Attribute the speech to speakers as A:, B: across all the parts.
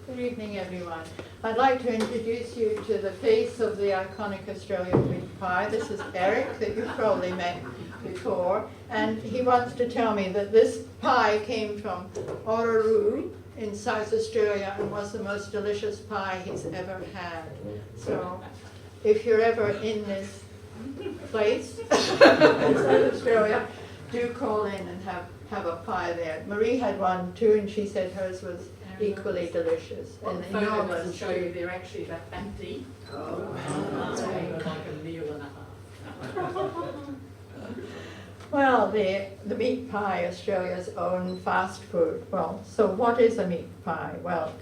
A: Good evening, everyone. I'd like to introduce you to the face of the iconic Australian meat pie. This is Eric, that you've probably met before, and he wants to tell me that this pie came from Orroroo in South Australia and was the most delicious pie he's ever had. So if you're ever in this place in South Australia, do call in and have a pie there. Marie had one too, and she said hers was equally delicious.
B: Well, the photo doesn't show you they're actually about empty. Like a meal and a half.
A: Well, the meat pie, Australia's own fast food. Well, so what is a meat pie? Well,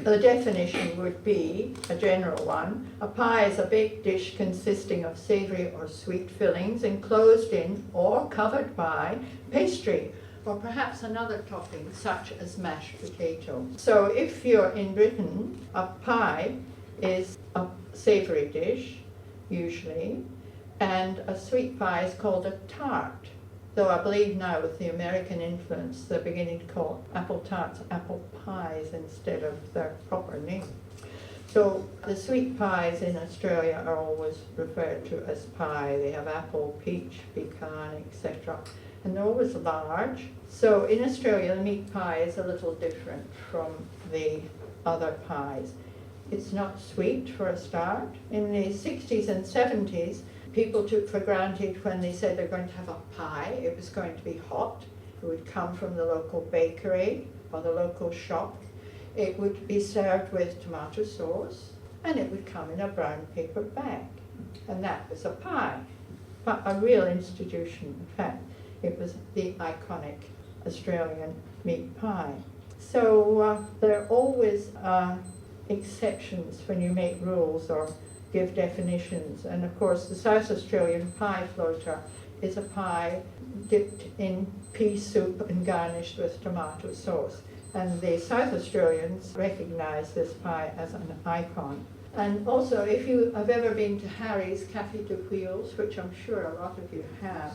A: the definition would be, a general one, a pie is a baked dish consisting of savoury or sweet fillings enclosed in or covered by pastry, or perhaps another topping such as mashed potato. So if you're in Britain, a pie is a savoury dish, usually, and a sweet pie is called a tart. Though I believe now with the American influence, they're beginning to call apple tarts apple pies instead of their proper name. So the sweet pies in Australia are always referred to as pie. They have apple, peach, pecan, etc. And they're always large. So in Australia, the meat pie is a little different from the other pies. It's not sweet for a start. In the 60s and 70s, people took for granted when they said they're going to have a pie, it was going to be hot. It would come from the local bakery or the local shop. It would be served with tomato sauce, and it would come in a brown paper bag. And that was a pie, but a real institution, in fact. It was the iconic Australian meat pie. So there are always exceptions when you make rules or give definitions. And of course, the South Australian pie floater is a pie dipped in pea soup and garnished with tomato sauce. And the South Australians recognise this pie as an icon. And also, if you have ever been to Harry's Café de Wheels, which I'm sure a lot of you have,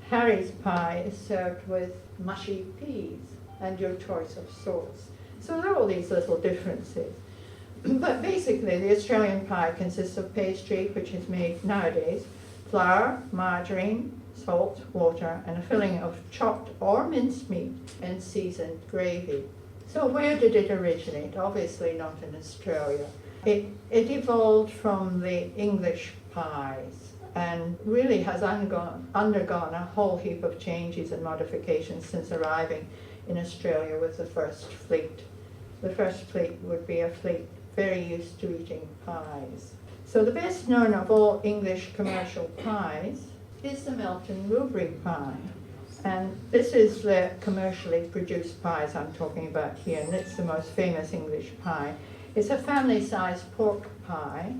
A: Harry's pie is served with mushy peas and your choice of sauce. So there are all these little differences. But basically, the Australian pie consists of pastry, which is made nowadays, flour, margarine, salt, water, and a filling of chopped or minced meat and seasoned gravy. So where did it originate? Obviously not in Australia. It evolved from the English pies and really has undergone a whole heap of changes and modifications since arriving in Australia with the first fleet. The first fleet would be a fleet very used to eating pies. So the best known of all English commercial pies is the Melton Mowbray pie. And this is the commercially produced pies I'm talking about here, and it's the most famous English pie. It's a family-sized pork pie,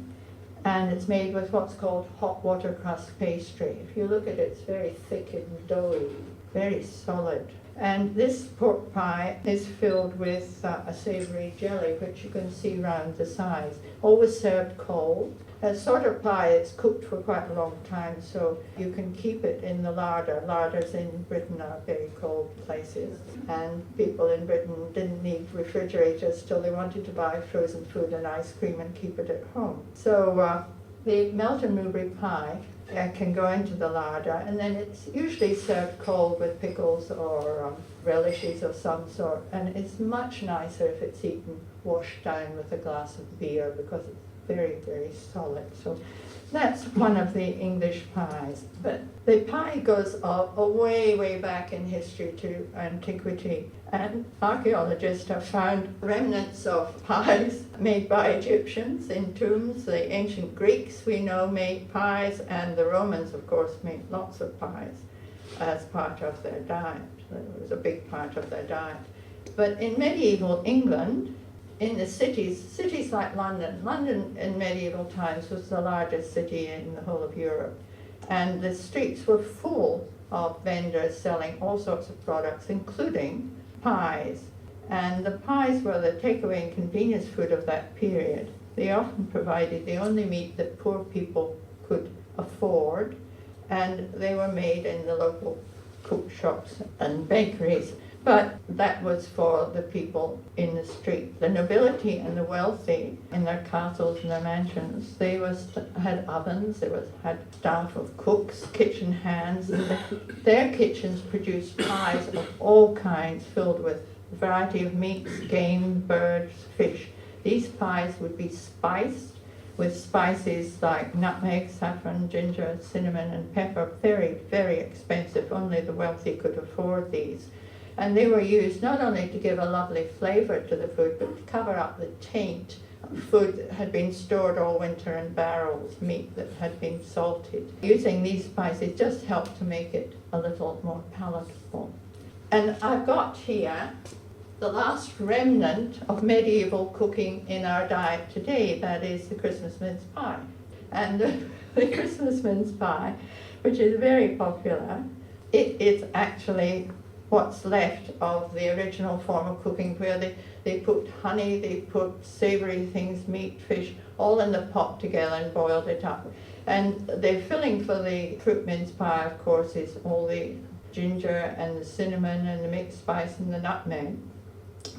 A: and it's made with what's called hot water crust pastry. If you look at it, it's very thick and doughy, very solid. And this pork pie is filled with a savoury jelly, which you can see round the sides, always served cold. A sort of pie it's cooked for quite a long time, so you can keep it in the larder. Larders in Britain are very cold places, and people in Britain didn't need refrigerators till they wanted to buy frozen food and ice cream and keep it at home. So the Melton Mowbray pie can go into the larder, and then it's usually served cold with pickles or relishes of some sort, and it's much nicer if it's eaten washed down with a glass of beer, because it's very, very solid. So that's one of the English pies. But the pie goes way, way back in history to antiquity, and archaeologists have found remnants of pies made by Egyptians in tombs. The ancient Greeks, we know, made pies, and the Romans, of course, made lots of pies as part of their diet. It was a big part of their diet. But in medieval England, in the cities like London in medieval times was the largest city in the whole of Europe, and the streets were full of vendors selling all sorts of products, including pies. And the pies were the takeaway and convenience food of that period. They often provided the only meat that poor people could afford, and they were made in the local cook shops and bakeries. But that was for the people in the street. The nobility and the wealthy in their castles and their mansions, they had ovens, had staff of cooks, kitchen hands. Their kitchens produced pies of all kinds filled with a variety of meats, game, birds, fish. These pies would be spiced with spices like nutmeg, saffron, ginger, cinnamon and pepper. Very, very expensive. Only the wealthy could afford these. And they were used not only to give a lovely flavour to the food, but to cover up the taint of food that had been stored all winter in barrels, meat that had been salted. Using these spices just helped to make it a little more palatable. And I've got here the last remnant of medieval cooking in our diet today, that is the Christmas mince pie. And the Christmas mince pie, which is very popular, it is actually what's left of the original form of cooking, where they put honey, they put savoury things, meat, fish, all in the pot together and boiled it up. And the filling for the fruit mince pie, of course, is all the ginger and the cinnamon and the mixed spice and the nutmeg,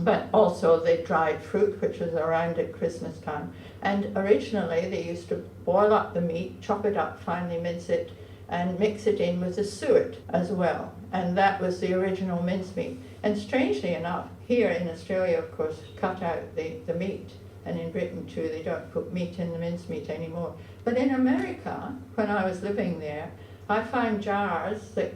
A: but also the dried fruit, which was around at Christmas time. And originally they used to boil up the meat, chop it up, finely mince it, and mix it in with the suet as well. And that was the original mincemeat. And strangely enough, here in Australia, of course, cut out the meat. And in Britain too, they don't put meat in the mincemeat anymore. But in America, when I was living there, I found jars that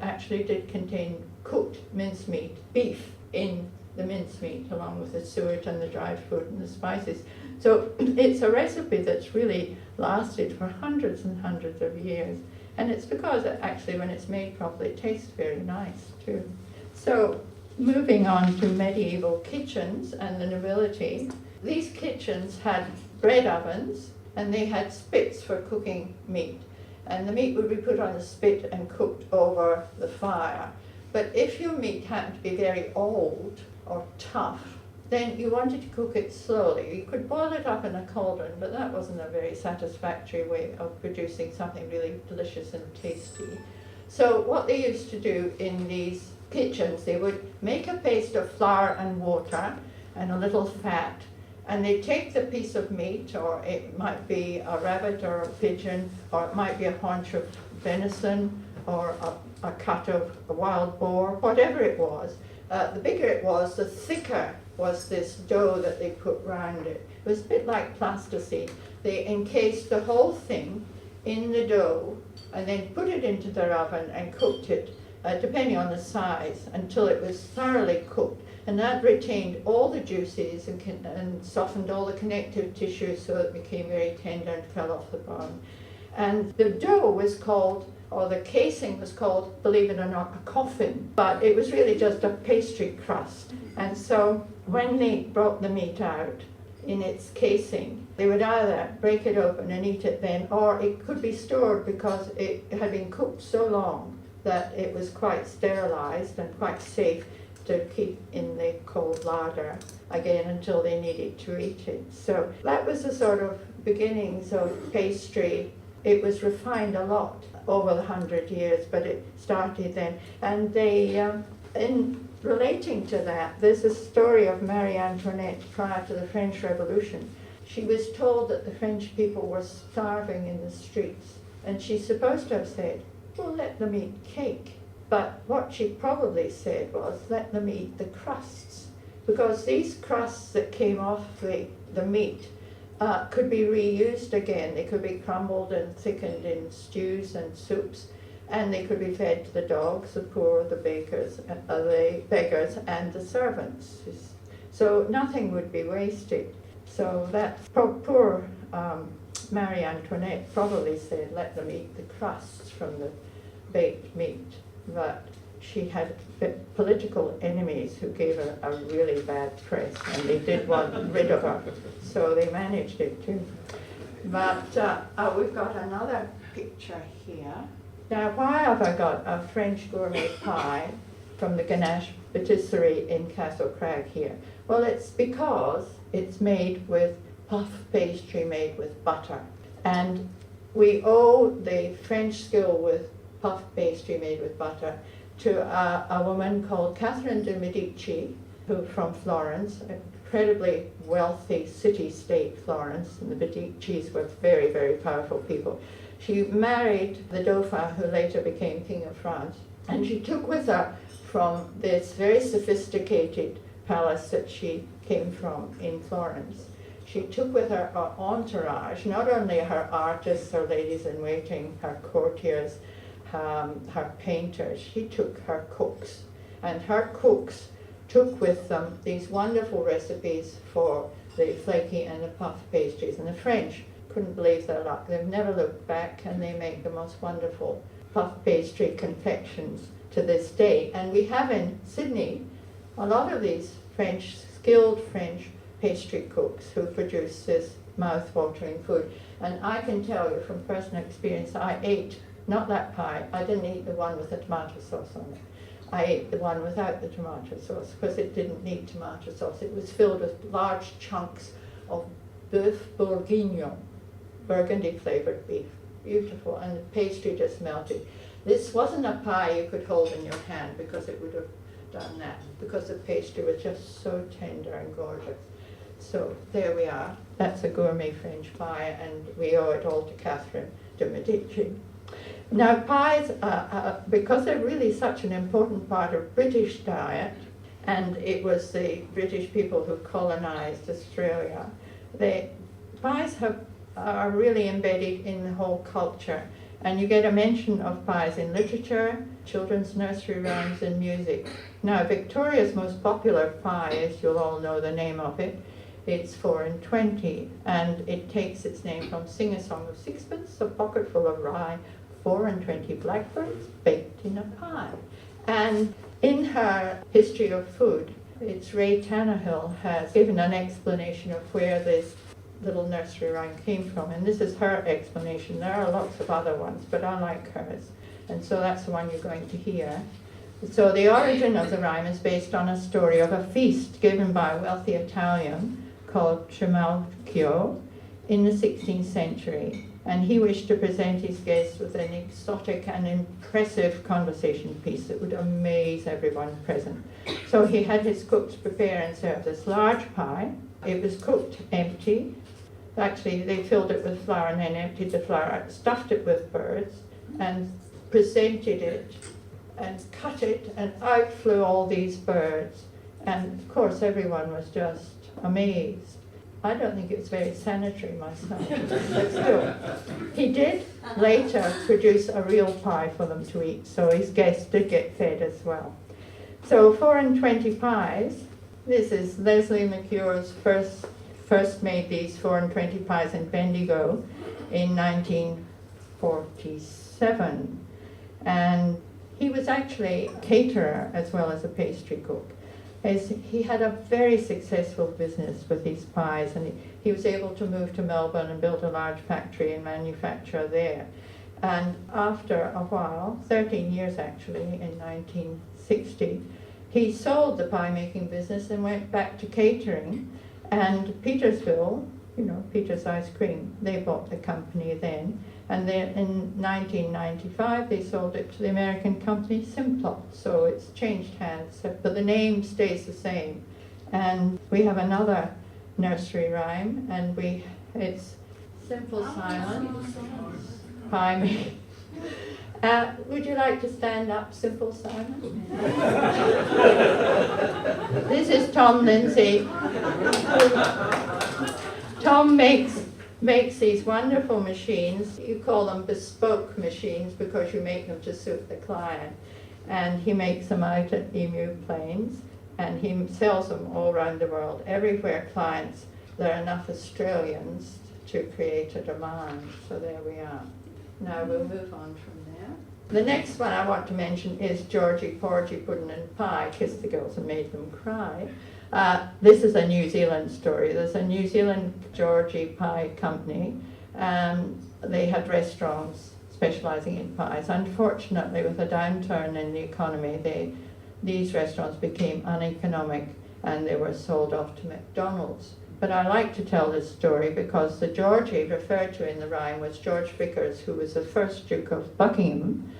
A: actually did contain cooked mincemeat, beef in the mincemeat, along with the suet and the dried fruit and the spices. So it's a recipe that's really lasted for hundreds and hundreds of years. And it's because it actually, when it's made properly, it tastes very nice too. So moving on to medieval kitchens and the nobility, these kitchens had bread ovens and they had spits for cooking meat. And the meat would be put on a spit and cooked over the fire. But if your meat happened to be very old or tough, then you wanted to cook it slowly. You could boil it up in a cauldron, but that wasn't a very satisfactory way of producing something really delicious and tasty. So what they used to do in these kitchens, they would make a paste of flour and water and a little fat, and they take the piece of meat, or it might be a rabbit or a pigeon, or it might be a haunch of venison, or a cut of a wild boar, whatever it was. The bigger it was, the thicker was this dough that they put round it. It was a bit like plasticine. They encased the whole thing in the dough and then put it into their oven and cooked it, depending on the size, until it was thoroughly cooked. And that retained all the juices and softened all the connective tissue so it became very tender and fell off the bone. And the dough was called, or the casing was called, believe it or not, a coffin, but it was really just a pastry crust. And so when they brought the meat out in its casing, they would either break it open and eat it then, or it could be stored because it had been cooked so long that it was quite sterilized and quite safe to keep in the cold larder again until they needed to eat it. So that was the sort of beginnings of pastry. It was refined a lot over the 100 years, but it started then. And they, in relating to that, there's a story of Marie Antoinette prior to the French Revolution. She was told that the French people were starving in the streets, and she's supposed to have said, well, let them eat cake. But what she probably said was, let them eat the crusts, because these crusts that came off the meat could be reused again. They could be crumbled and thickened in stews and soups, and they could be fed to the dogs, the poor, the beggars, and the servants. So nothing would be wasted. So that poor Marie Antoinette probably said, let them eat the crusts from the baked meat. But she had political enemies who gave her a really bad press, and they did want rid of her, so they managed it too. But we've got another picture here. Now, why have I got a French gourmet pie from the Ganache Patisserie in Castlecrag here? Well, it's because it's made with puff pastry made with butter. And we owe the French skill with puff pastry made with butter to a woman called Catherine de Medici, who from Florence, incredibly wealthy city-state Florence, and the Medicis were very, very powerful people. She married the Dauphin, who later became King of France, and she took with her from this very sophisticated palace that she came from in Florence. She took with her entourage, not only her artists, her ladies-in-waiting, her courtiers, her painters, she took her cooks. And her cooks took with them these wonderful recipes for the flaky and the puff pastries. And the French couldn't believe their luck. They've never looked back, and they make the most wonderful puff pastry confections to this day. And we have in Sydney a lot of these skilled French pastry cooks who produce this mouth-watering food. And I can tell you from personal experience, I ate, not that pie, I didn't eat the one with the tomato sauce on it. I ate the one without the tomato sauce because it didn't need tomato sauce. It was filled with large chunks of bœuf bourguignon, burgundy flavoured beef. Beautiful, and the pastry just melted. This wasn't a pie you could hold in your hand because it would have done that, because the pastry was just so tender and gorgeous. So there we are. That's a gourmet French pie, and we owe it all to Catherine de Medici. Now pies, because they're really such an important part of British diet, and it was the British people who colonized Australia, pies are really embedded in the whole culture. And you get a mention of pies in literature, children's nursery rhymes, and music. Now, Victoria's most popular pie, as you'll all know the name of it, it's 4 and 20, and it takes its name from Sing a Song of Sixpence, a pocket full of rye, 4 and 20 blackbirds baked in a pie. And in her history of food, it's Ray Tannehill has given an explanation of where this little nursery rhyme came from, and this is her explanation. There are lots of other ones, but I like hers, and so that's the one you're going to hear. So the origin of the rhyme is based on a story of a feast given by a wealthy Italian called Trimalchio in the 16th century, and he wished to present his guests with an exotic and impressive conversation piece that would amaze everyone present. So he had his cooks prepare and serve this large pie. It was cooked empty. Actually, they filled it with flour and then emptied the flour out, stuffed it with birds, and presented it and cut it, and out flew all these birds. And of course, everyone was just amazed. I don't think it was very sanitary myself, but still. He did later produce a real pie for them to eat, so his guests did get fed as well. So 4 and 20 pies. This is Leslie McCure's first made these 4 and 20 pies in Bendigo in 1947. And he was actually a caterer as well as a pastry cook. He had a very successful business with these pies, and he was able to move to Melbourne and build a large factory and manufacture there. And after a while, 13 years actually, in 1960, he sold the pie making business and went back to catering. And Petersville, Peter's Ice Cream, they bought the company then. And then in 1995, they sold it to the American company Simplot. So it's changed hands, but the name stays the same. And we have another nursery rhyme, and it's Simple Simon, pie me. Would you like to stand up, Simple Simon? This is Tom Lindsay. Tom makes these wonderful machines. You call them bespoke machines because you make them to suit the client. And he makes them out at Emu Plains, and he sells them all around the world. Everywhere clients, there are enough Australians to create a demand. So there we are. Now we'll move on from there. The next one I want to mention is Georgie Porgy Pudding and Pie, Kissed the Girls and Made Them Cry. This is a New Zealand story. There's a New Zealand Georgie Pie company. They had restaurants specialising in pies. Unfortunately, with a downturn in the economy, these restaurants became uneconomic and they were sold off to McDonald's. But I like to tell this story because the Georgie referred to in the rhyme was George Vickers, who was the first Duke of Buckingham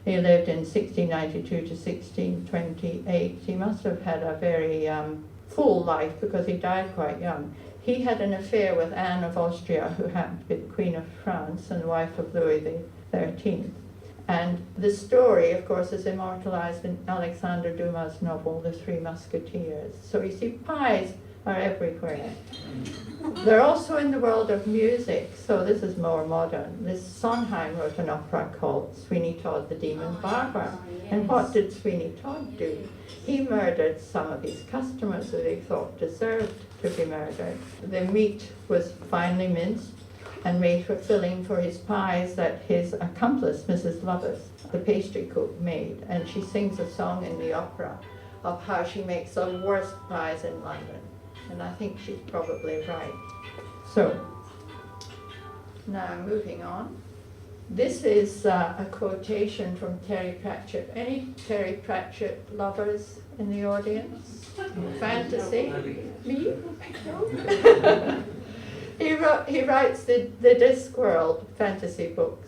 A: He lived in 1692 to 1628. He must have had a very full life because he died quite young. He had an affair with Anne of Austria, who happened to be the Queen of France and wife of Louis XIII. And the story, of course, is immortalized in Alexander Dumas' novel, The Three Musketeers. So you see, pies are everywhere. They're also in the world of music, so this is more modern. This Sondheim wrote an opera called Sweeney Todd the Demon Barber. And what did Sweeney Todd do? He murdered some of his customers who they thought deserved to be murdered. The meat was finely minced and made for filling for his pies that his accomplice, Mrs. Lovis, the pastry cook, made. And she sings a song in the opera of how she makes the worst pies in London. And I think she's probably right. So, now moving on. This is a quotation from Terry Pratchett. Any Terry Pratchett lovers in the audience? Fantasy? Me? No? He writes the Discworld fantasy books.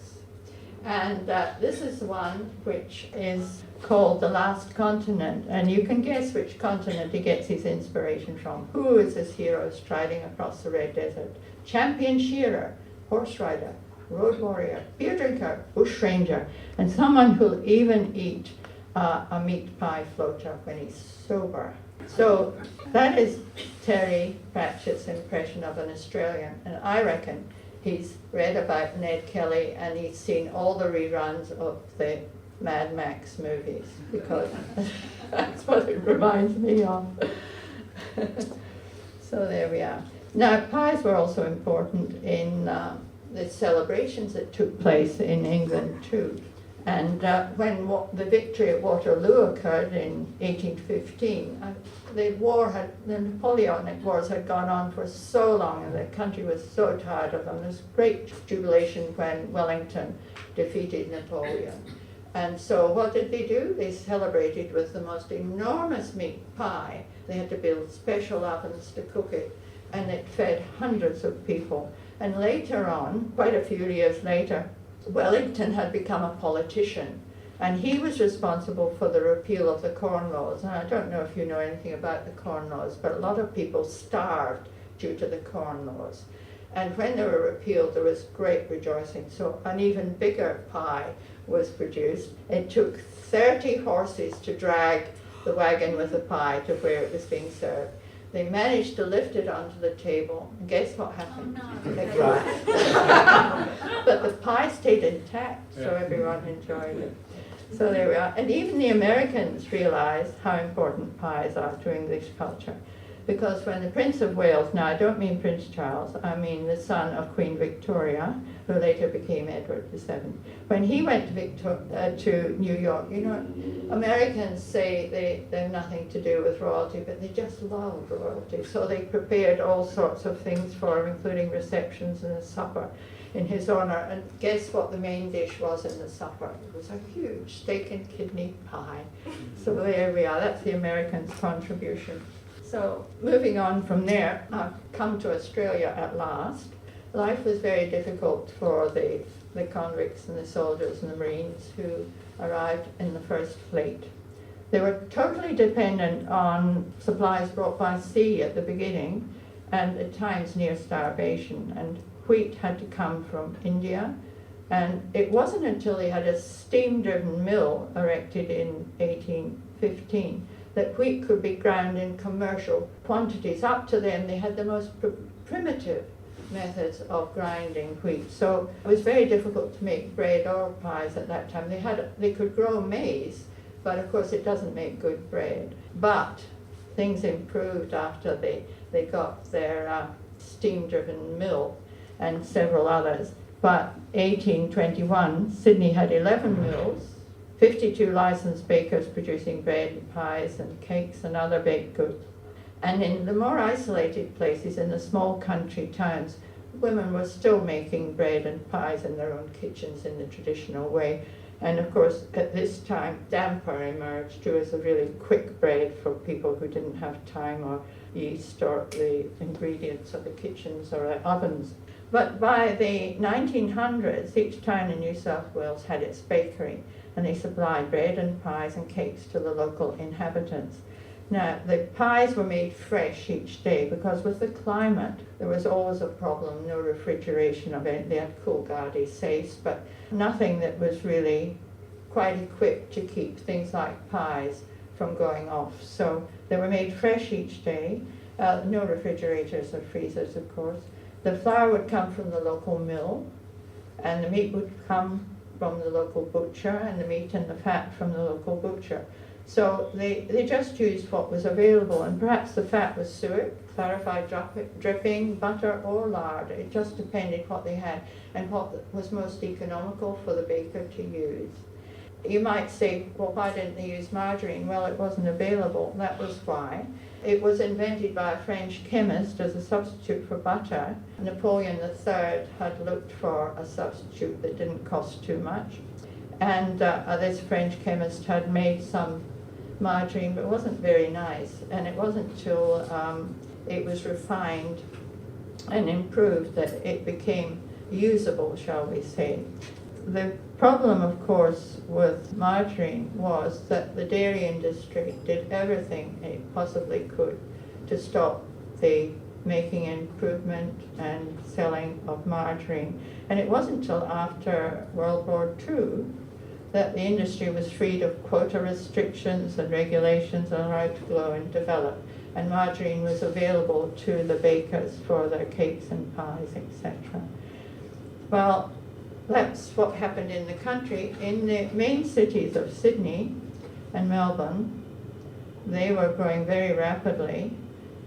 A: And this is one which is called The Last Continent. And you can guess which continent he gets his inspiration from. Who is this hero striding across the red desert? Champion shearer, horse rider, road warrior, beer drinker, bush ranger, and someone who'll even eat a meat pie floater when he's sober. So that is Terry Pratchett's impression of an Australian, and I reckon he's read about Ned Kelly and he's seen all the reruns of the Mad Max movies, because that's what it reminds me of. So there we are. Now, pies were also important in the celebrations that took place in England too. And when the victory at Waterloo occurred in 1815, the Napoleonic Wars had gone on for so long and the country was so tired of them. There was great jubilation when Wellington defeated Napoleon. And so what did they do? They celebrated with the most enormous meat pie. They had to build special ovens to cook it, and it fed hundreds of people. And later on, quite a few years later, Wellington had become a politician, and he was responsible for the repeal of the Corn Laws. And I don't know if you know anything about the Corn Laws, but a lot of people starved due to the Corn Laws. And when they were repealed, there was great rejoicing. So an even bigger pie was produced. It took 30 horses to drag the wagon with the pie to where it was being served. They managed to lift it onto the table, and guess what happened?
B: Oh, no.
A: They cried. But the pie stayed intact, so everyone enjoyed it. So there we are. And even the Americans realized how important pies are to English culture. Because when the Prince of Wales, now I don't mean Prince Charles, I mean the son of Queen Victoria, who later became Edward VII, when he went to New York, you know, Americans say they have nothing to do with royalty, but they just love royalty. So they prepared all sorts of things for him, including receptions and a supper in his honor. And guess what the main dish was in the supper? It was a huge steak and kidney pie. So there we are. That's the Americans' contribution. So moving on from there, I've come to Australia at last. Life was very difficult for the convicts and the soldiers and the Marines who arrived in the first fleet. They were totally dependent on supplies brought by sea at the beginning, and at times near starvation. And wheat had to come from India, and it wasn't until they had a steam-driven mill erected in 1815 that wheat could be ground in commercial quantities. Up to then, they had the most primitive methods of grinding wheat. So it was very difficult to make bread or pies at that time. They could grow maize, but of course it doesn't make good bread. But things improved after they got their steam-driven mill and several others. But 1821, Sydney had 11 mills, 52 licensed bakers producing bread and pies and cakes and other baked goods. And in the more isolated places, in the small country towns, women were still making bread and pies in their own kitchens in the traditional way. And of course, at this time, damper emerged too as a really quick bread for people who didn't have time or yeast or the ingredients of the kitchens or the ovens. But by the 1900s, each town in New South Wales had its bakery, and they supplied bread and pies and cakes to the local inhabitants. Now, the pies were made fresh each day because with the climate, there was always a problem, no refrigeration of it. They had cool garden safes, but nothing that was really quite equipped to keep things like pies from going off. So they were made fresh each day, no refrigerators or freezers, of course. The flour would come from the local mill, and the meat would come from the local butcher, and the meat and the fat from the local butcher. So they just used what was available, and perhaps the fat was suet, clarified dripping, butter or lard. It just depended what they had and what was most economical for the baker to use. You might say, well, why didn't they use margarine? Well, it wasn't available. That was why. It was invented by a French chemist as a substitute for butter. Napoleon III had looked for a substitute that didn't cost too much. And this French chemist had made some margarine, but it wasn't very nice. And it wasn't until it was refined and improved that it became usable, shall we say. The problem, of course, with margarine was that the dairy industry did everything it possibly could to stop the making, improvement and selling of margarine. And it wasn't until after World War II that the industry was freed of quota restrictions and regulations and allowed to grow and develop. And margarine was available to the bakers for their cakes and pies, etc. Well, that's what happened in the country. In the main cities of Sydney and Melbourne, they were growing very rapidly,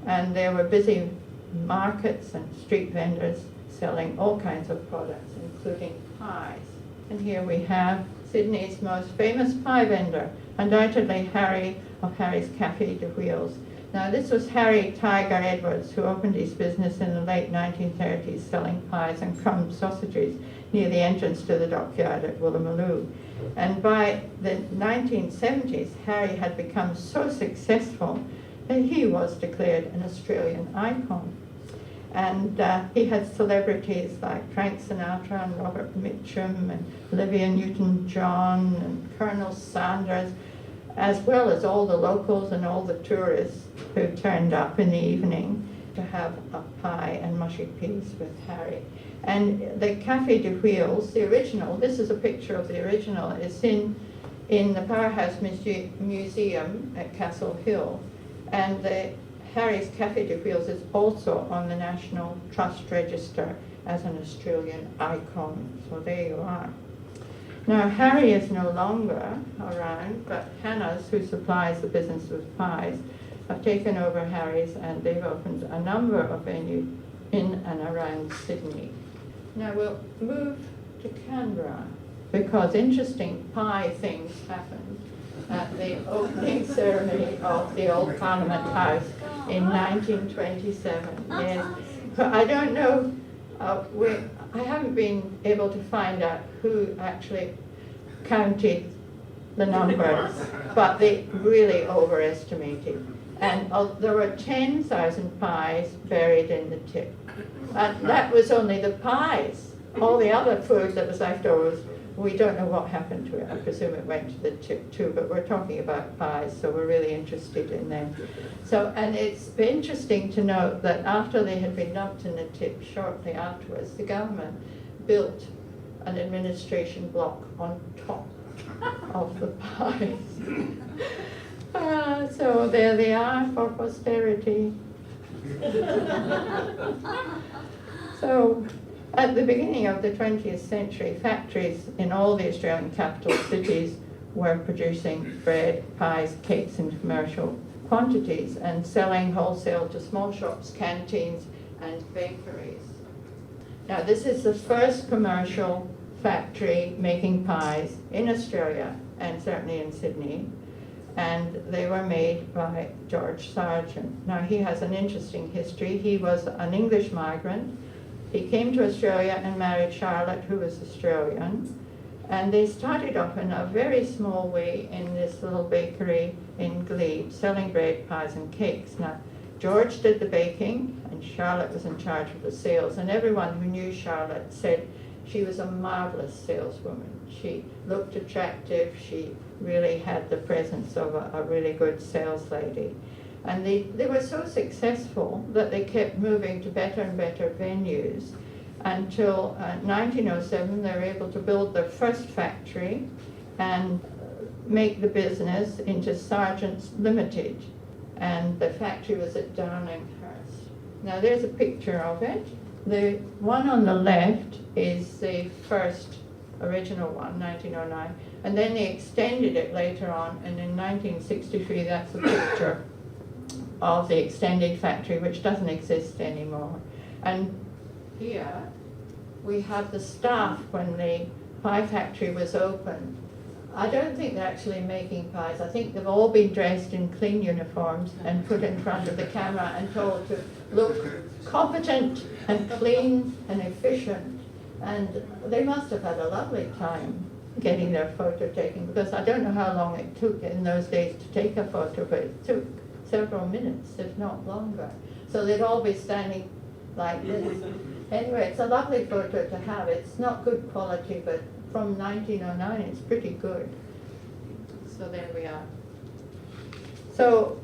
A: and there were busy markets and street vendors selling all kinds of products, including pies. And here we have Sydney's most famous pie vendor, undoubtedly Harry of Harry's Café de Wheels. Now, this was Harry Tiger Edwards, who opened his business in the late 1930s selling pies and crumb sausages near the entrance to the dockyard at Woolloomooloo. And by the 1970s, Harry had become so successful that he was declared an Australian icon. And he had celebrities like Frank Sinatra and Robert Mitchum and Olivia Newton-John and Colonel Sanders, as well as all the locals and all the tourists who turned up in the evening to have a pie and mushy peas with Harry. And the Café de Wheels, the original, this is a picture of the original, is in the Powerhouse Museum at Castle Hill. And the Harry's Café de Wheels is also on the National Trust Register as an Australian icon. So there you are. Now, Harry is no longer around, but Hannah's, who supplies the business with pies, have taken over Harry's, and they've opened a number of venues in and around Sydney. Now we'll move to Canberra, because interesting pie things happened at the opening ceremony of the old Parliament House in 1927. Yes, but I don't know, I haven't been able to find out who actually counted the numbers, but they really overestimated. And there were 10,000 pies buried in the tip. And that was only the pies. All the other food that was left over, we don't know what happened to it. I presume it went to the tip too, but we're talking about pies, so we're really interested in them. So, and it's interesting to note that after they had been dumped in the tip, shortly afterwards, the government built an administration block on top of the pies. So there they are for posterity. So at the beginning of the 20th century, factories in all the Australian capital cities were producing bread, pies, cakes in commercial quantities and selling wholesale to small shops, canteens and bakeries. Now this is the first commercial factory making pies in Australia and certainly in Sydney. And they were made by George Sargent. Now he has an interesting history. He was an English migrant. He came to Australia and married Charlotte, who was Australian. And they started off in a very small way in this little bakery in Glebe, selling bread, pies and cakes. Now, George did the baking and Charlotte was in charge of the sales, and everyone who knew Charlotte said she was a marvelous saleswoman. She looked attractive, she really had the presence of a really good sales lady. And they were so successful that they kept moving to better and better venues until 1907 they were able to build their first factory and make the business into Sargent's Limited. And the factory was at Darlinghurst. Now there's a picture of it. The one on the left is the first original one, 1909, and then they extended it later on, and in 1963 that's a picture of the extended factory, which doesn't exist anymore. And here we have the staff when the pie factory was opened. I don't think they're actually making pies. I think they've all been dressed in clean uniforms and put in front of the camera and told to look competent and clean and efficient. And they must have had a lovely time getting their photo taken, because I don't know how long it took in those days to take a photo, but it took several minutes, if not longer. So they'd all be standing like this. Anyway, it's a lovely photo to have. It's not good quality, but from 1909 it's pretty good. So there we are. So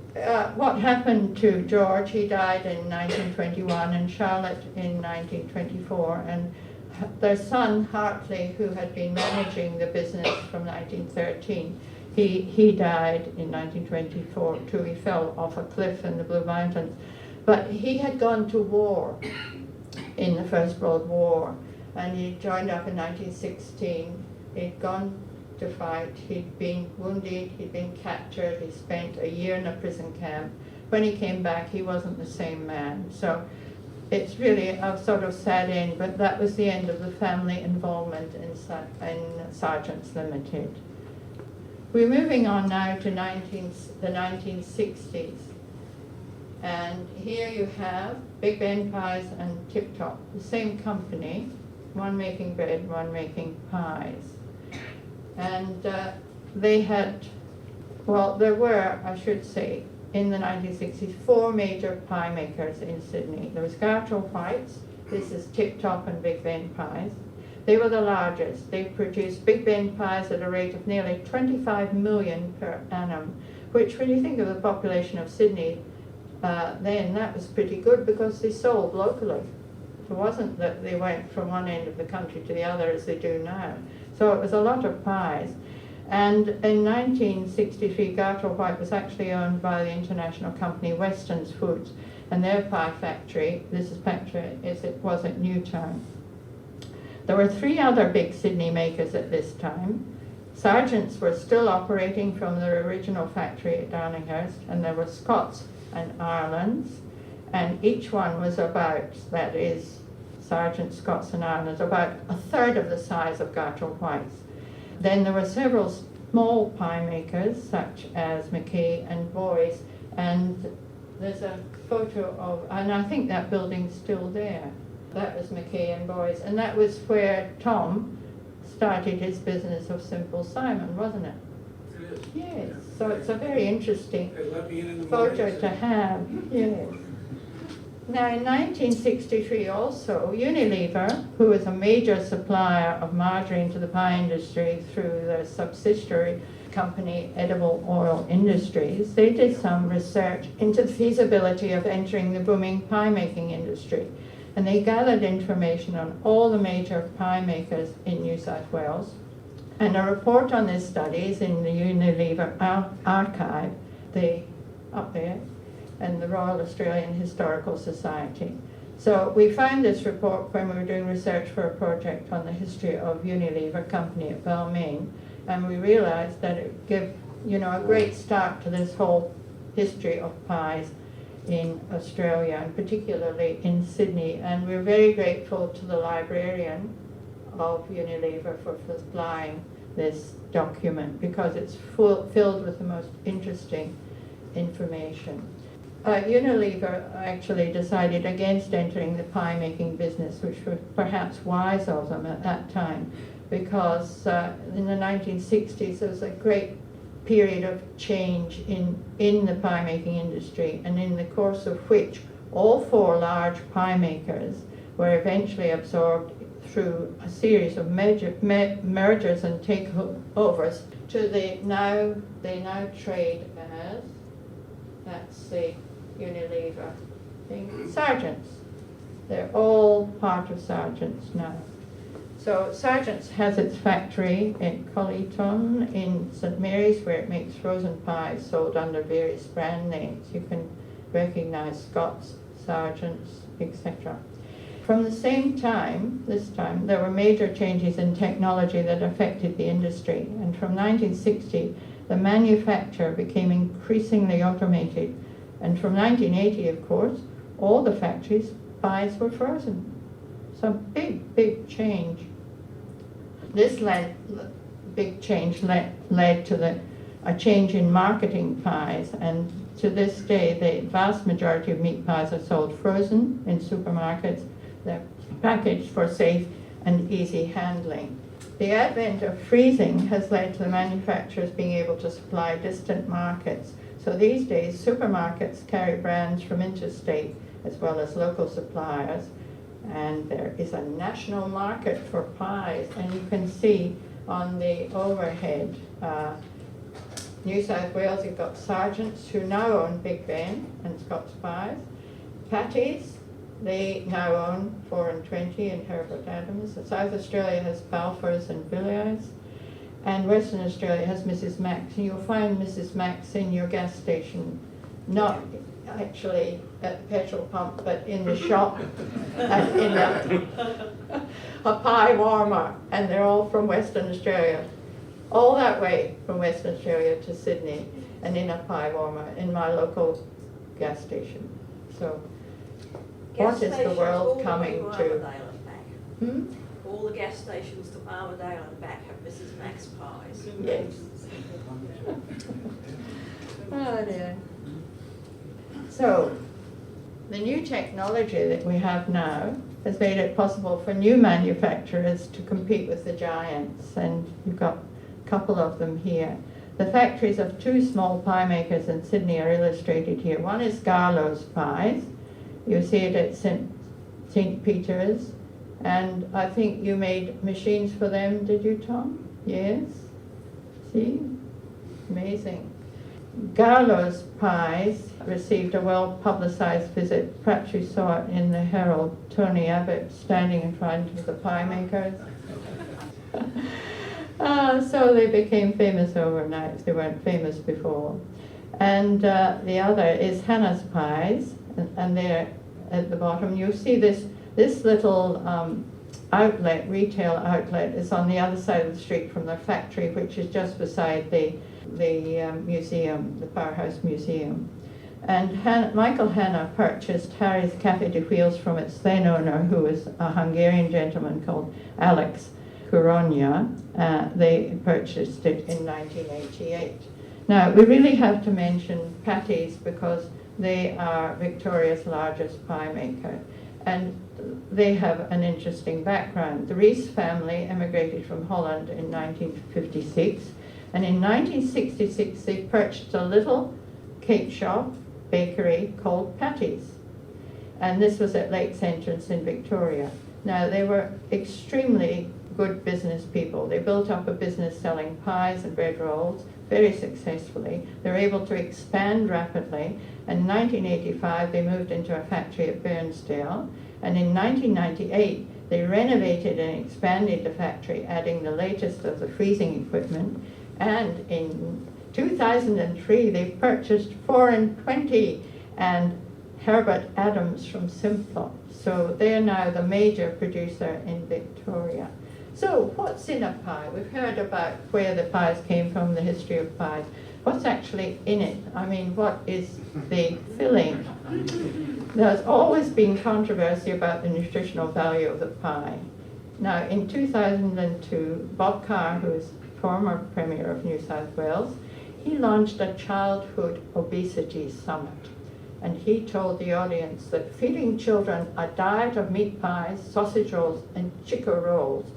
A: what happened to George? He died in 1921 and Charlotte in 1924, and their son Hartley, who had been managing the business from 1913, he died in 1924 too. He fell off a cliff in the Blue Mountains. But he had gone to war in the First World War, and he joined up in 1916. He'd gone to fight, he'd been wounded, he'd been captured, he spent a year in a prison camp. When he came back, he wasn't the same man. So it's really a sort of sad end, but that was the end of the family involvement in Sargent's Limited. We're moving on now to the 1960s. And here you have Big Ben Pies and Tip Top, the same company, one making bread, one making pies. And they had, well, there were, I should say, in the 1960s, 4 major pie makers in Sydney. There was Gartrell White's, this is Tip Top and Big Ben Pies. They were the largest. They produced Big Ben pies at a rate of nearly 25 million per annum, which, when you think of the population of Sydney, then that was pretty good, because they sold locally. It wasn't that they went from one end of the country to the other as they do now. So it was a lot of pies. And in 1963, Gartrell White was actually owned by the international company Weston's Foods, and their pie factory, this is factory as it was at Newtown. There were 3 other big Sydney makers at this time. Sargent's were still operating from their original factory at Darlinghurst, and there were Scott's and Ireland's, and each one was about, that is, Sargent, Scott's and Ireland's, about a third of the size of Gartrell White's. Then there were several small pie makers, such as McKeon Boys, and there's a photo of, and I think that building's still there. That was McKeon Boys, and that was where Tom started his business of Simple Simon, wasn't it?
C: It is.
A: Yes, so it's a very interesting
C: They let me in the
A: photo
C: morning,
A: to have, yes. Now in 1963 also, Unilever, who is a major supplier of margarine to the pie industry through their subsidiary company Edible Oil Industries, they did some research into the feasibility of entering the booming pie making industry. And they gathered information on all the major pie makers in New South Wales. And a report on this study is in the Unilever archive, up there, and the Royal Australian Historical Society. So we found this report when we were doing research for a project on the history of Unilever company at Balmain, and we realized that it would give, a great start to this whole history of pies in Australia, and particularly in Sydney. And we're very grateful to the librarian of Unilever for supplying this document, because it's filled with the most interesting information. Unilever actually decided against entering the pie making business, which was perhaps wise of them at that time, because in the 1960s there was a great period of change in the pie making industry, and in the course of which all four large pie makers were eventually absorbed through a series of mergers and takeovers to they now trade as, that's the Unilever thing, Sargent's. They're all part of Sargent's now. So Sargent's has its factory in Collyton in St Mary's, where it makes frozen pies sold under various brand names. You can recognise Scott's, Sargent's, etc. From the same time, this time, there were major changes in technology that affected the industry, and from 1960 the manufacture became increasingly automated, and from 1980, of course, all the factories' pies were frozen. So big change. This big change led to a change in marketing pies, and to this day the vast majority of meat pies are sold frozen in supermarkets. They're packaged for safe and easy handling. The advent of freezing has led to the manufacturers being able to supply distant markets. So these days supermarkets carry brands from interstate as well as local suppliers, and there is a national market for pies, and you can see on the overhead New South Wales, you've got Sargent's, who now own Big Ben and Scott's Pies. Patties, they now own 4 and 20 and Herbert Adams. South Australia has Balfour's and Villiers, and Western Australia has Mrs. Max. And you'll find Mrs. Max in your gas station, not actually at the petrol pump, but in the shop and in a pie warmer, and they're all from Western Australia. All that way from Western Australia to Sydney, and in a pie warmer in my local gas station. So what is the world coming to?
C: All the gas stations to Armadale and back have Mrs. Max pies.
A: Yes. Oh dear. So the new technology that we have now has made it possible for new manufacturers to compete with the giants, and you've got a couple of them here. The factories of two small pie makers in Sydney are illustrated here. One is Garlow's Pies. You see it at St. Peter's, and I think you made machines for them, did you, Tom? Yes? See? Amazing. Garlow's Pies received a well-publicised visit. Perhaps you saw it in the Herald, Tony Abbott standing in front of the pie makers. So they became famous overnight. They weren't famous before. And the other is Hannah's Pies, and they're at the bottom. You see this little outlet, retail outlet, is on the other side of the street from the factory, which is just beside the museum, the Powerhouse Museum. And Michael Hanna purchased Harry's Café de Wheels from its then owner, who was a Hungarian gentleman called Alex Kuronya. They purchased it in 1988. Now, we really have to mention Patties because they are Victoria's largest pie maker, and they have an interesting background. The RAHS family emigrated from Holland in 1956, and in 1966 they purchased a little cake shop, bakery called Patties, and this was at Lakes Entrance in Victoria. Now, they were extremely good business people. They built up a business selling pies and bread rolls very successfully. They were able to expand rapidly, and in 1985 they moved into a factory at Bairnsdale, and in 1998 they renovated and expanded the factory, adding the latest of the freezing equipment, and in 2003 they purchased 4 and 20 and Herbert Adams from Simplot. So they're now the major producer in Victoria. So what's in a pie? We've heard about where the pies came from, the history of pies. What's actually in it? I mean, what is the filling? There's always been controversy about the nutritional value of the pie. Now, in 2002, Bob Carr, who is former Premier of New South Wales, he launched a childhood obesity summit. And he told the audience that feeding children a diet of meat pies, sausage rolls, and chico rolls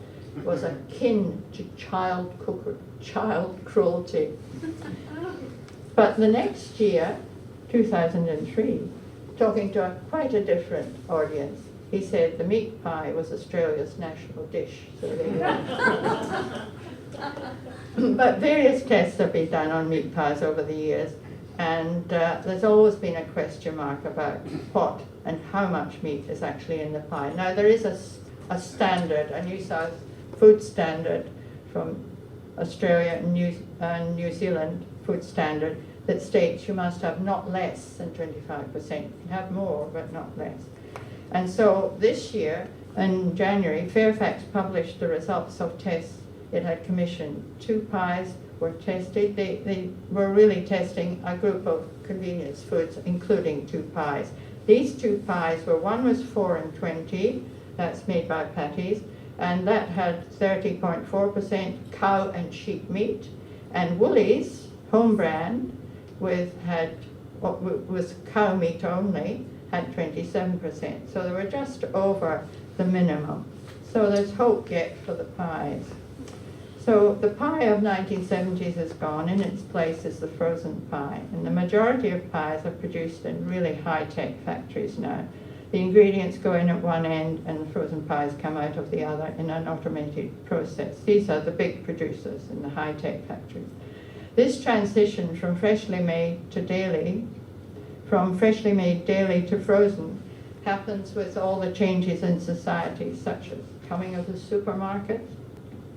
A: was akin to child cruelty. But the next year, 2003, talking to quite a different audience, he said the meat pie was Australia's national dish. So there you go. But various tests have been done on meat pies over the years, and there's always been a question mark about what and how much meat is actually in the pie. Now there is a standard, a New South food standard from Australia and New Zealand food standard that states you must have not less than 25%. You can have more, but not less. And so this year, in January, Fairfax published the results of tests it had commissioned. 2 pies were tested. They were really testing a group of convenience foods, including 2 pies. These 2 pies were, one was 4 and 20, that's made by Patties, and that had 30.4% cow and sheep meat. And Woolies, home brand, was cow meat only, had 27%. So they were just over the minimum. So there's hope yet for the pies. So the pie of 1970s is gone. In its place is the frozen pie. And the majority of pies are produced in really high-tech factories now. The ingredients go in at one end and the frozen pies come out of the other in an automated process. These are the big producers in the high-tech factories. This transition from freshly made daily to frozen happens with all the changes in society, such as coming of the supermarkets,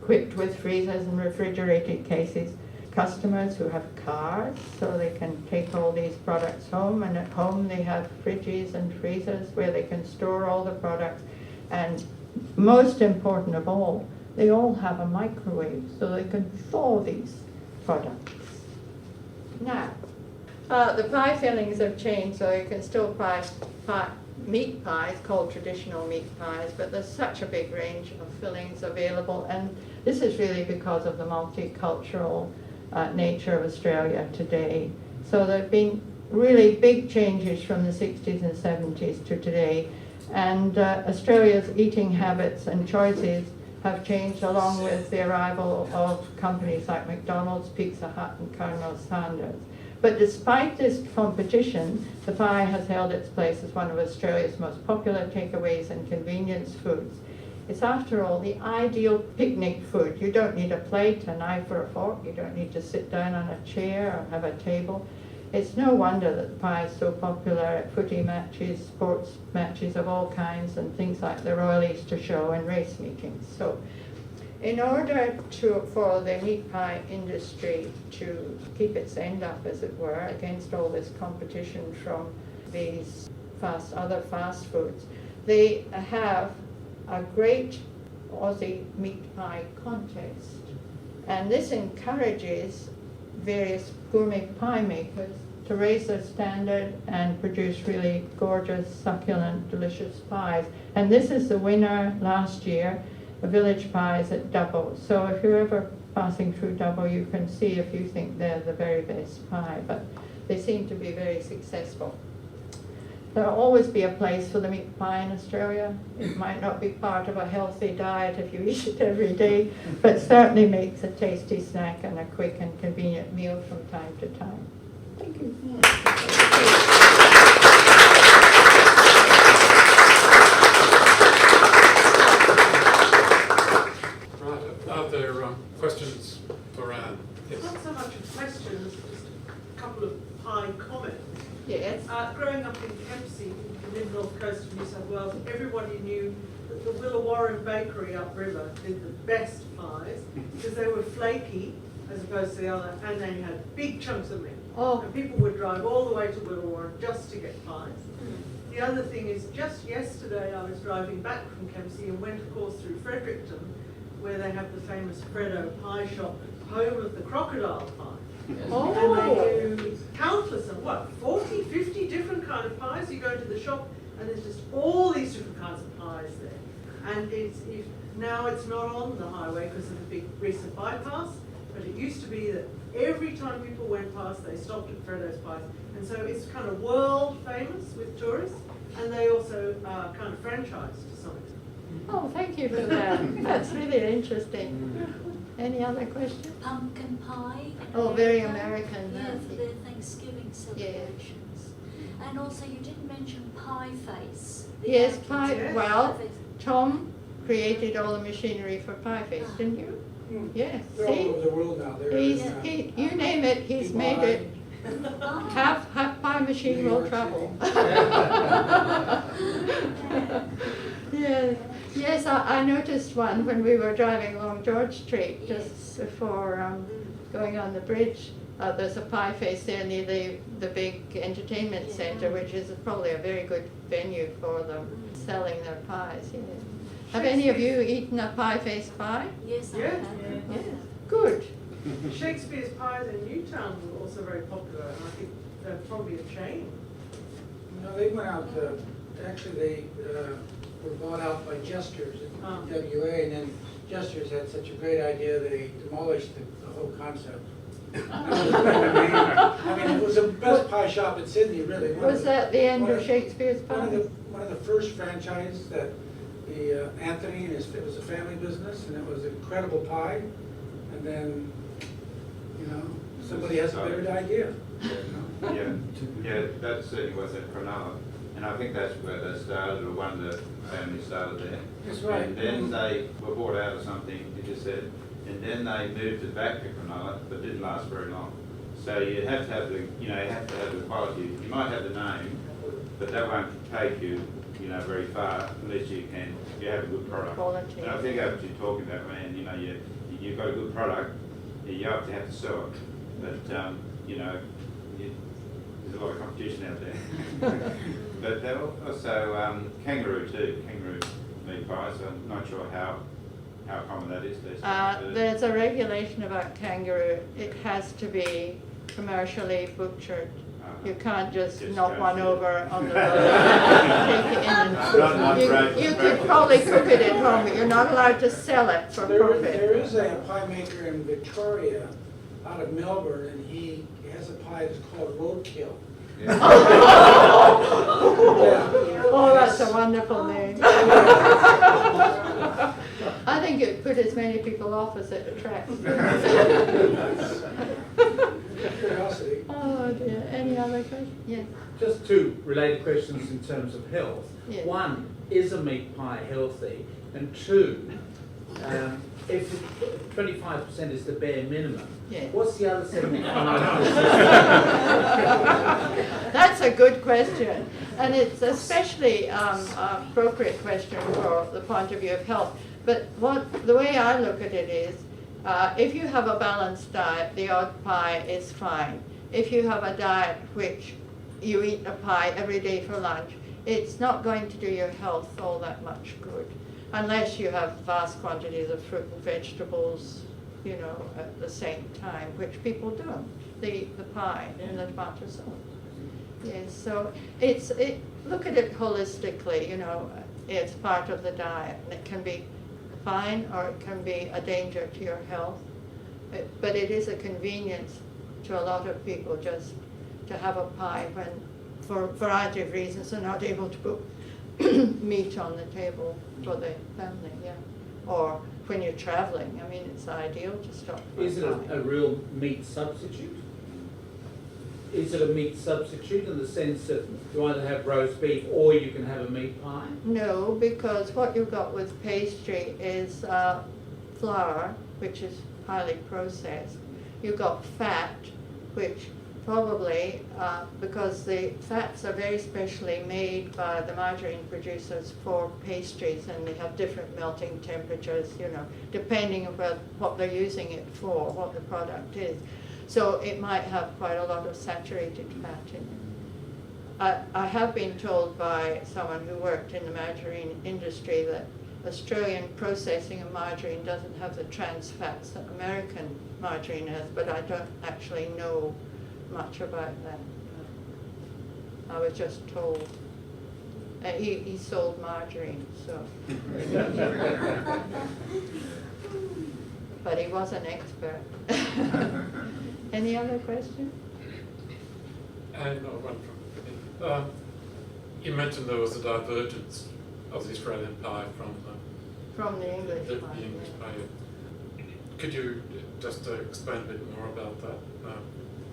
A: equipped with freezers and refrigerated cases, customers who have cars so they can take all these products home, and at home they have fridges and freezers where they can store all the products, and most important of all, they all have a microwave so they can thaw these products. Now, the pie fillings have changed, so you can still buy meat pies called traditional meat pies, but there's such a big range of fillings available, and this is really because of the multicultural nature of Australia today. So there have been really big changes from the 60s and 70s to today, and Australia's eating habits and choices have changed along with the arrival of companies like McDonald's, Pizza Hut and Colonel Sanders. But despite this competition, the pie has held its place as one of Australia's most popular takeaways and convenience foods. It's, after all, the ideal picnic food. You don't need a plate, a knife or a fork. You don't need to sit down on a chair or have a table. It's no wonder that the pie is so popular at footy matches, sports matches of all kinds, and things like the Royal Easter Show and race meetings. So, in order for the meat pie industry to keep its end up, as it were, against all this competition from these other fast foods, they have a great Aussie meat pie contest. And this encourages various gourmet pie makers to raise their standard and produce really gorgeous, succulent, delicious pies. And this is the winner last year, the village pies at Dubbo. So if you're ever passing through Dubbo, you can see if you think they're the very best pie, but they seem to be very successful. There'll always be a place for the meat pie in Australia. It might not be part of a healthy diet if you eat it every day, but certainly makes a tasty snack and a quick and convenient meal from time to time. Thank you.
D: Right, are there questions for Anne? Yes.
E: Not so much a question, as just a couple of pie comments.
A: Yes.
E: Growing up in Kempsey, in the mid-north coast of New South Wales, everybody knew that the Willawarren Bakery upriver did the best pies because they were flaky as opposed to the other, and they had big chunks of meat.
A: Oh.
E: And people would drive all the way to Willawarren just to get pies. The other thing is, just yesterday I was driving back from Kempsey and went, of course, through Fredericton, where they have the famous Freddo pie shop, home of the crocodile pie.
A: Oh.
E: And they do countless of 40, 50 different kind of pies. You go into the shop and there's just all these different kinds of pies there. And now it's not on the highway because of the big recent bypass, but it used to be that every time people went past they stopped at Freddo's Pies. And so it's kind of world famous with tourists, and they also kind of franchised to some extent.
A: Oh, thank you for that. That's really interesting. Any other questions?
F: Pumpkin pie. in
A: Oh, very
F: America.
A: American,
F: Yeah,
A: that's
F: for
A: it.
F: their Thanksgiving celebrations. And also you didn't mention pie face. the
A: Yes,
F: Atkins
A: pie,
E: Yes.
A: well,
F: face.
A: Tom created all the machinery for pie face, didn't you? Yes,
G: They're all
A: see?
G: over the world now. They're
A: He's,
G: in,
A: you name it, he's made it.
F: Oh.
A: Half pie machine
G: New
A: will
G: York
A: travel.
G: City.
A: Yes, yes, I noticed one when we were driving along George Street,
F: Yes.
A: just before going on the bridge. There's a pie face there near the big entertainment
F: Yeah.
A: centre, which is probably a very good venue for them selling their pies. Yes. Have any of you eaten a pie face pie?
F: Yes, I
E: Yeah.
F: have.
A: Yes. Good.
E: Shakespeare's pies in Newtown were also very popular, and I think they're probably a chain.
G: No, they went out, actually they were bought out by Jesters
E: Oh.
G: in WA, and then Jesters had such a great idea, they demolished the whole concept. I mean, it was the best pie shop in Sydney, really.
A: Was that the end
G: one
A: of Shakespeare's pie?
G: One of the first franchises that the Anthony and it was a family business, and it was an incredible pie. And then, you know, somebody has a better idea.
H: Yeah, that certainly was at Cronulla, and I think that's where they started, or one of the families started there.
G: That's right.
H: And then they were bought out or something, you just said, and then they moved it back to Cronulla, but didn't last very long. So you have to have the, you have to have the quality. You might have the name, but that won't take you, very far unless you have a good product.
A: Quality.
H: And I think that's what you're talking about, man. You've got a good product, you have to sell it, but there's a lot of competition out there. But there also kangaroo too, kangaroo meat pies. I'm not sure how common that is these days.
A: There's a regulation about kangaroo. It has to be commercially butchered. You can't just knock one over on the road, take it in, and you could probably cook it at home, but you're not allowed to sell it for
G: There
A: profit.
G: is a pie maker in Victoria, out of Melbourne, and he has a pie that's called Roadkill.
H: Yeah.
A: Oh, that's a wonderful name. I think it put as many people off as it attracts.
G: Curiosity.
A: Oh dear, any other questions? Yes.
I: Just two related questions in terms of health.
A: Yes.
I: One, is a meat pie healthy? And two, if 25% is the bare minimum,
A: Yes.
I: what's the other 75%?
A: That's a good question, and it's especially appropriate question for the point of view of health. But the way I look at it is, if you have a balanced diet, the odd pie is fine. If you have a diet which you eat a pie every day for lunch, it's not going to do your health all that much good, unless you have vast quantities of fruit and vegetables, at the same time, which people don't. The pie and the tomato sauce. Yes, so look at it holistically, it's part of the diet, and it can be fine or it can be a danger to your health. But it is a convenience to a lot of people just to have a pie when, for a variety of reasons, they're not able to put meat on the table for the family, yeah. Or when you're traveling, I mean, it's ideal to stop for
I: Is it a real meat substitute? Is it a meat substitute in the sense that you either have roast beef or you can have a meat pie?
A: No, because what you've got with pastry is flour, which is highly processed. You've got fat, which probably, because the fats are very specially made by the margarine producers for pastries, and they have different melting temperatures, depending on what they're using it for, what the product is. So it might have quite a lot of saturated fat in it. I have been told by someone who worked in the margarine industry that Australian processing of margarine doesn't have the trans fats that American margarine has, but I don't actually know much about that. I was just told. He sold margarine, so. But he was an expert. Any other questions?
D: And one from you mentioned there was a divergence of the Australian pie
A: From the English
D: the
A: pie.
D: English
A: yeah.
D: pie. Could you just explain a bit more about that,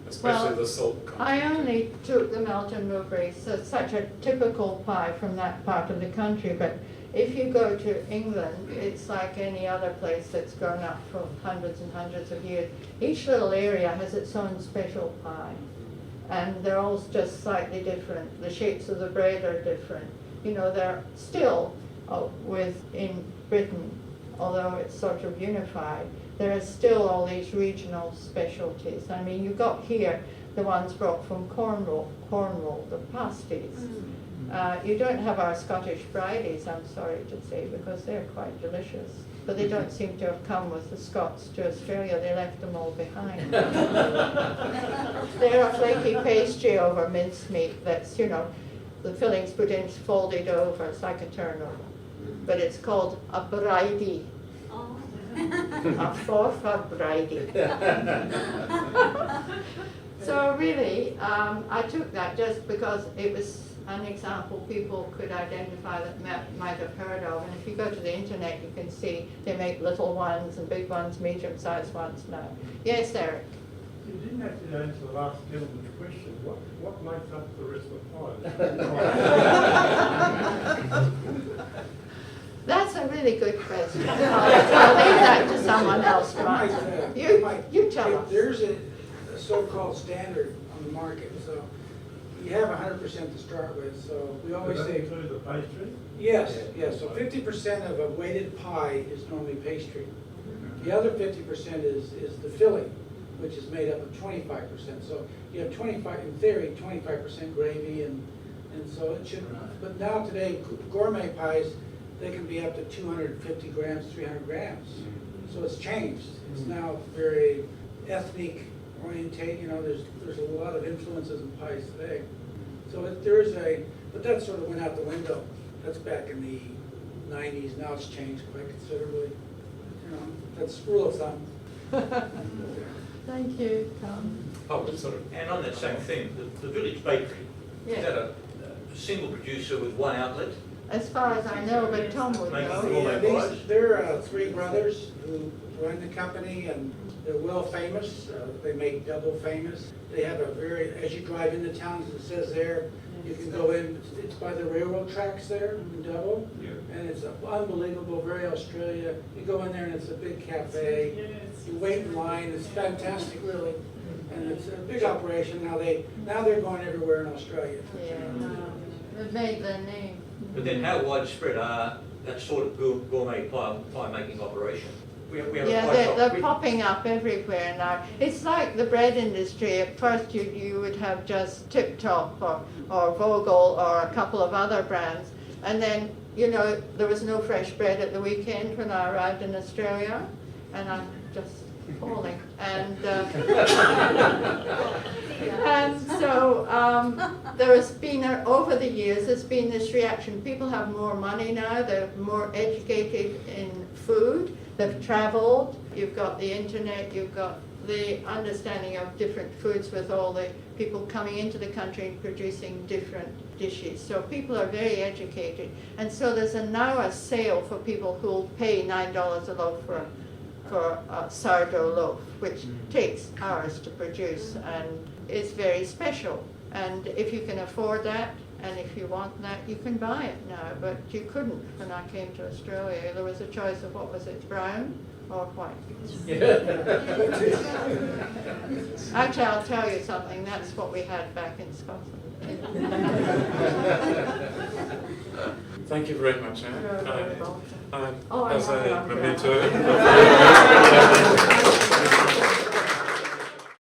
D: especially
A: Well,
D: the salt content?
A: I only took the Melton Mowbray, so such a typical pie from that part of the country, but if you go to England, it's like any other place that's grown up for hundreds and hundreds of years. Each little area has its own special pie, and they're all just slightly different. The shapes of the bread are different. You know, they're still in Britain, although it's sort of unified, there are still all these regional specialties. I mean, you got here the ones brought from Cornwall, the pasties. You don't have our Scottish bridies, I'm sorry to say, because they're quite delicious. But they don't seem to have come with the Scots to Australia, they left them all behind. They're a flaky pastry over mincemeat that's, you know, the fillings put in folded over, it's like a turnover. But it's called a bridie.
F: Oh.
A: A forfa bridie. So really, I took that just because it was an example people could identify that might have heard of. And if you go to the internet, you can see they make little ones and big ones, medium-sized ones now. Yes, Eric?
J: You didn't have to answer the last gentleman's question. What makes up the rest of the pie?
A: That's a really good question. I'll leave that to someone else to answer. You tell us.
G: There's a so-called standard on the market, so you have 100% to start with, so we always
J: Does that
G: say.
J: include the pastry?
G: Yes, yes, so 50% of a weighted pie is normally pastry. The other 50% is the filling, which is made up of 25%. So you have 25, in theory, 25% gravy, and so it should, but now today, gourmet pies, they can be up to 250 grams, 300 grams. So it's changed. It's now very ethnic orientate, you know, there's a lot of influences in pies today. So but that sort of went out the window. That's back in the 90s, now it's changed quite considerably. You know, that's rule of thumb.
A: Thank you, Tom.
D: Oh, but sort of.
K: And on that same thing, the village bakery,
A: Yeah.
K: is that a single producer with one outlet?
A: As far as I know, but Tom would
K: Making
A: know.
K: gourmet pies?
G: They're three brothers who run the company, and they're well famous. They make double famous. They have as you drive into town, as it says there, you can go in, it's by the railroad tracks there in Double.
H: Yeah.
G: And it's unbelievable, very Australia. You go in there and it's a big cafe. You wait in line, it's fantastic really. And it's a big operation. Now they're going everywhere in Australia.
A: Yeah, they've made their name.
K: But then how widespread are that sort of gourmet pie making operation? We have a
A: Yeah,
K: pie shop.
A: they're popping up everywhere now. It's like the bread industry. At first you would have just Tip Top or Vogel or a couple of other brands. And then, you know, there was no fresh bread at the weekend when I arrived in Australia. And I'm just falling. And so there has been, over the years, there's been this reaction. People have more money now. They're more educated in food. They've traveled, you've got the internet, you've got the understanding of different foods with all the people coming into the country and producing different dishes. So people are very educated. And so there's now a sale for people who'll pay $9 a loaf for a sourdough loaf, which takes hours to produce and is very special. And if you can afford that, and if you want that, you can buy it now, but you couldn't when I came to Australia. There was a choice of, what was it, brown or white? Actually, I'll tell you something, that's what we had back in Scotland.
D: Thank you very much, Anne.
A: You're very welcome.
D: As a memento.